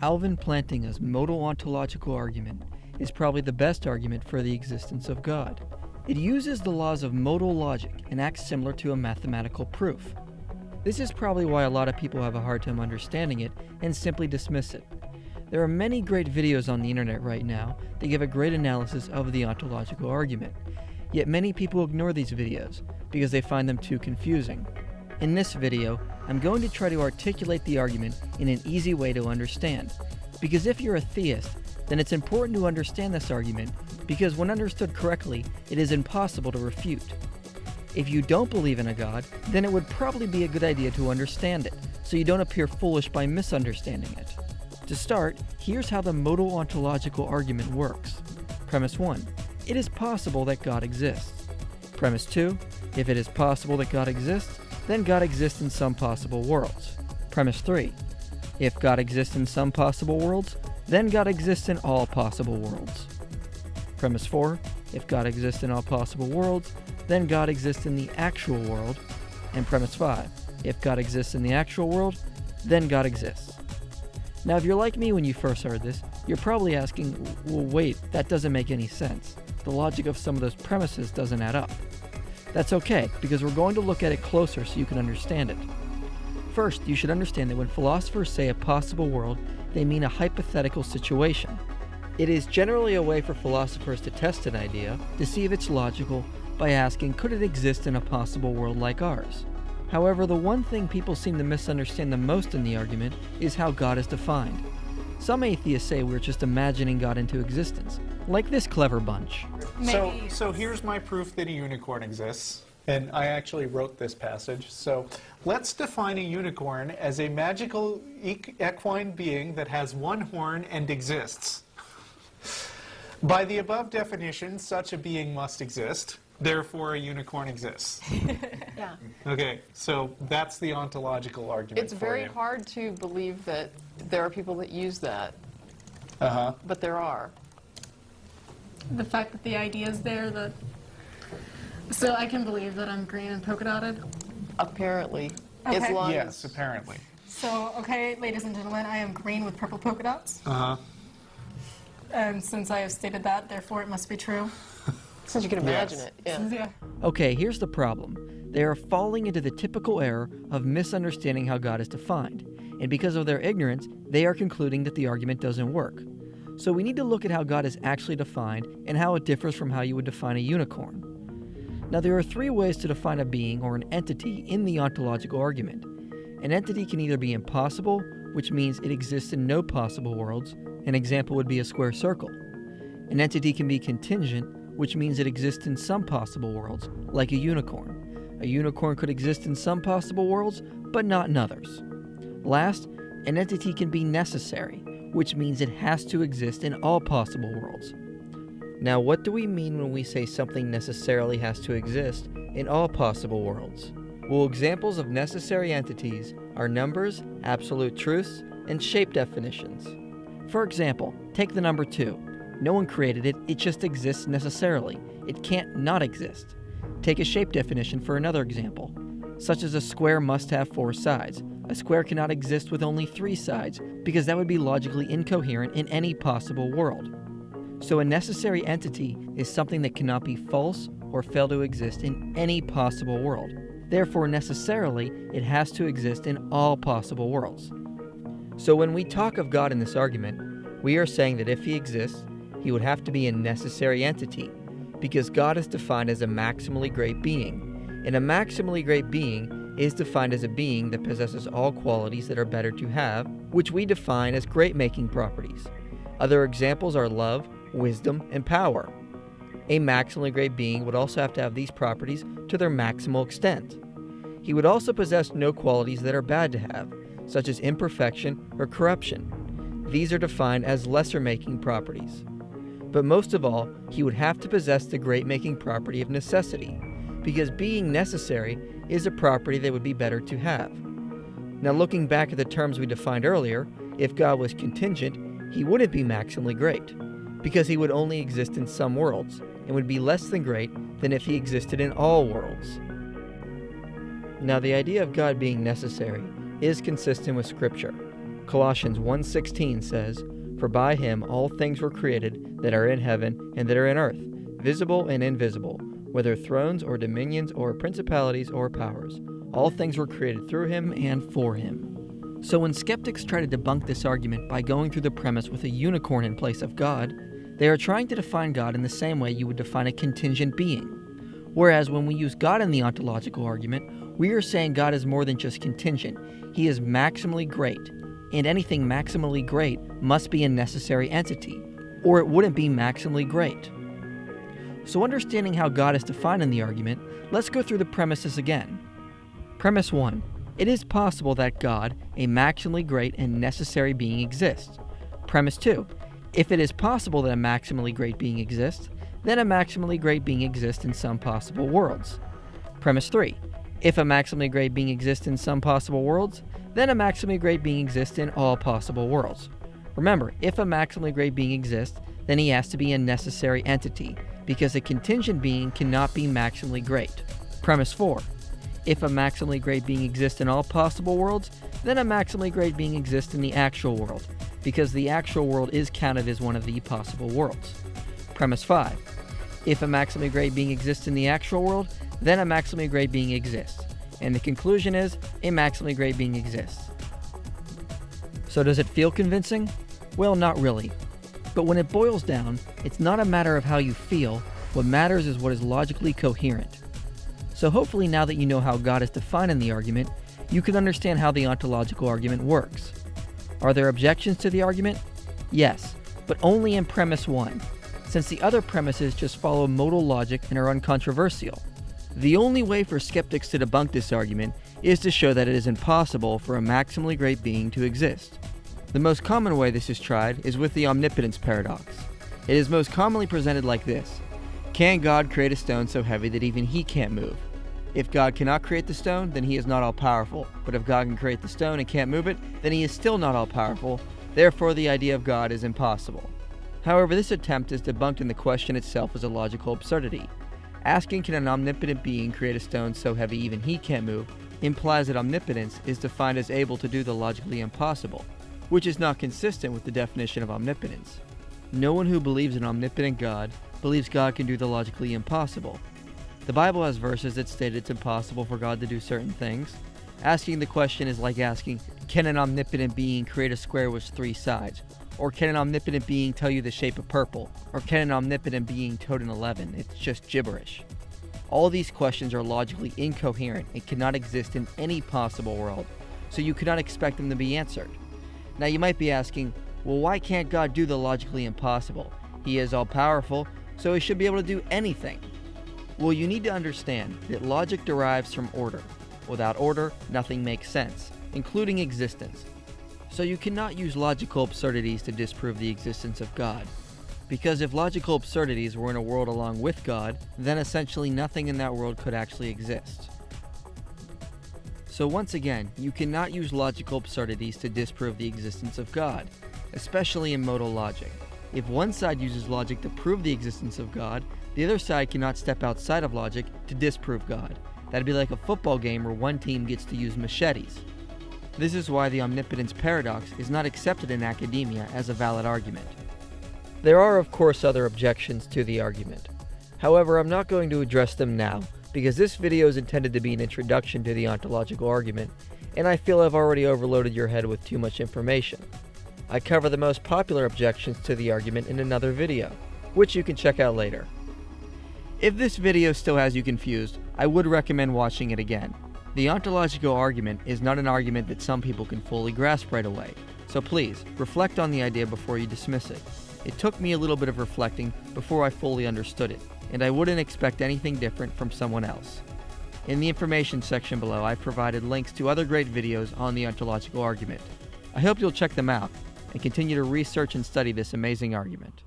Alvin Plantinga's modal ontological argument is probably the best argument for the existence of God. It uses the laws of modal logic and acts similar to a mathematical proof. This is probably why a lot of people have a hard time understanding it and simply dismiss it. There are many great videos on the internet right now that give a great analysis of the ontological argument, yet many people ignore these videos because they find them too confusing. In this video, I'm going to try to articulate the argument in an easy way to understand, because if you're a theist, then it's important to understand this argument because when understood correctly, it is impossible to refute. If you don't believe in a God, then it would probably be a good idea to understand it, so you don't appear foolish by misunderstanding it. To start, here's how the modal ontological argument works. Premise 1. It is possible that God exists. Premise 2. If it is possible that God exists, then God exists in some possible worlds. Premise 3. If God exists in some possible worlds, then God exists in all possible worlds. Premise 4. If God exists in all possible worlds, then God exists in the actual world. And premise 5. If God exists in the actual world, then God exists. Now, if you're like me when you first heard this, you're probably asking, well, wait, that doesn't make any sense. The logic of some of those premises doesn't add up. That's okay, because we're going to look at it closer so you can understand it. First, you should understand that when philosophers say a possible world, they mean a hypothetical situation. It is generally a way for philosophers to test an idea to see if it's logical by asking, could it exist in a possible world like ours? However, the one thing people seem to misunderstand the most in the argument is how God is defined. Some atheists say we're just imagining God into existence, like this clever bunch. So here's my proof that a unicorn exists, and I actually wrote this passage. So let's define a unicorn as a magical equine being that has one horn and exists. By the above definition, such a being must exist. Therefore, a unicorn exists. Yeah. Okay, so that's the ontological argument. It's very hard to believe that there are people that use that, but there are. The fact that the idea is there, that so I can believe that I'm green and polka dotted. Apparently, Okay. as long Yes, as apparently. So, okay, ladies and gentlemen, I am green with purple polka dots. And since I have stated that, therefore it must be true. since you can imagine Yes. it. Yeah. Yeah. Okay, here's the problem. They are falling into the typical error of misunderstanding how God is defined, and because of their ignorance, they are concluding that the argument doesn't work. So we need to look at how God is actually defined and how it differs from how you would define a unicorn. Now, there are three ways to define a being or an entity in the ontological argument. An entity can either be impossible, which means it exists in no possible worlds. An example would be a square circle. An entity can be contingent, which means it exists in some possible worlds, like a unicorn. A unicorn could exist in some possible worlds, but not in others. Last, an entity can be necessary, which means it has to exist in all possible worlds. Now, what do we mean when we say something necessarily has to exist in all possible worlds? Well, examples of necessary entities are numbers, absolute truths, and shape definitions. For example, take the number 2. No one created it, it just exists necessarily. It can't not exist. Take a shape definition for another example, such as a square must have 4 sides. A square cannot exist with only 3 sides, because that would be logically incoherent in any possible world. So a necessary entity is something that cannot be false or fail to exist in any possible world. Therefore, necessarily, it has to exist in all possible worlds. So when we talk of God in this argument, we are saying that if he exists, he would have to be a necessary entity, because God is defined as a maximally great being. And a maximally great being is defined as a being that possesses all qualities that are better to have, which we define as great-making properties. Other examples are love, wisdom, and power. A maximally great being would also have to have these properties to their maximal extent. He would also possess no qualities that are bad to have, such as imperfection or corruption. These are defined as lesser-making properties. But most of all, he would have to possess the great-making property of necessity, because being necessary is a property that would be better to have. Now, looking back at the terms we defined earlier, if God was contingent, he wouldn't be maximally great, because he would only exist in some worlds, and would be less than great than if he existed in all worlds. Now, the idea of God being necessary is consistent with Scripture. Colossians 1:16 says, "For by him all things were created that are in heaven and that are in earth, visible and invisible, whether thrones or dominions or principalities or powers. All things were created through him and for him." So when skeptics try to debunk this argument by going through the premise with a unicorn in place of God, they are trying to define God in the same way you would define a contingent being. Whereas when we use God in the ontological argument, we are saying God is more than just contingent. He is maximally great, and anything maximally great must be a necessary entity, or it wouldn't be maximally great. So understanding how God is defined in the argument, let's go through the premises again. Premise 1. It is possible that God, a maximally great and necessary being, exists. Premise 2. If it is possible that a maximally great being exists, then a maximally great being exists in some possible worlds. Premise 3. If a maximally great being exists in some possible worlds, then a maximally great being exists in all possible worlds. Remember, if a maximally great being exists, then he has to be a necessary entity, because a contingent being cannot be maximally great. Premise 4. If a maximally great being exists in all possible worlds, then a maximally great being exists in the actual world, because the actual world is counted as one of the possible worlds. Premise 5. If a maximally great being exists in the actual world, then a maximally great being exists. And the conclusion is, a maximally great being exists. So does it feel convincing? Well, not really. But when it boils down, it's not a matter of how you feel. What matters is what is logically coherent. So hopefully now that you know how God is defined in the argument, you can understand how the ontological argument works. Are there objections to the argument? Yes, but only in premise 1, since the other premises just follow modal logic and are uncontroversial. The only way for skeptics to debunk this argument is to show that it is impossible for a maximally great being to exist. The most common way this is tried is with the omnipotence paradox. It is most commonly presented like this: can God create a stone so heavy that even he can't move? If God cannot create the stone, then he is not all-powerful. But if God can create the stone and can't move it, then he is still not all-powerful. Therefore, the idea of God is impossible. However, this attempt is debunked in the question itself as a logical absurdity. Asking can an omnipotent being create a stone so heavy even he can't move implies that omnipotence is defined as able to do the logically impossible, which is not consistent with the definition of omnipotence. No one who believes in omnipotent God believes God can do the logically impossible. The Bible has verses that state it's impossible for God to do certain things. Asking the question is like asking, can an omnipotent being create a square with 3 sides? Or can an omnipotent being tell you the shape of purple? Or can an omnipotent being tote an 11? It's just gibberish. All these questions are logically incoherent and cannot exist in any possible world, so you cannot expect them to be answered. Now you might be asking, well, why can't God do the logically impossible? He is all-powerful, so he should be able to do anything. Well, you need to understand that logic derives from order. Without order, nothing makes sense, including existence. So you cannot use logical absurdities to disprove the existence of God. Because if logical absurdities were in a world along with God, then essentially nothing in that world could actually exist. So once again, you cannot use logical absurdities to disprove the existence of God, especially in modal logic. If one side uses logic to prove the existence of God, the other side cannot step outside of logic to disprove God. That'd be like a football game where one team gets to use machetes. This is why the omnipotence paradox is not accepted in academia as a valid argument. There are, of course, other objections to the argument. However, I'm not going to address them now, because this video is intended to be an introduction to the ontological argument, and I feel I've already overloaded your head with too much information. I cover the most popular objections to the argument in another video, which you can check out later. If this video still has you confused, I would recommend watching it again. The ontological argument is not an argument that some people can fully grasp right away, so please, reflect on the idea before you dismiss it. It took me a little bit of reflecting before I fully understood it, and I wouldn't expect anything different from someone else. In the information section below, I've provided links to other great videos on the ontological argument. I hope you'll check them out, and continue to research and study this amazing argument.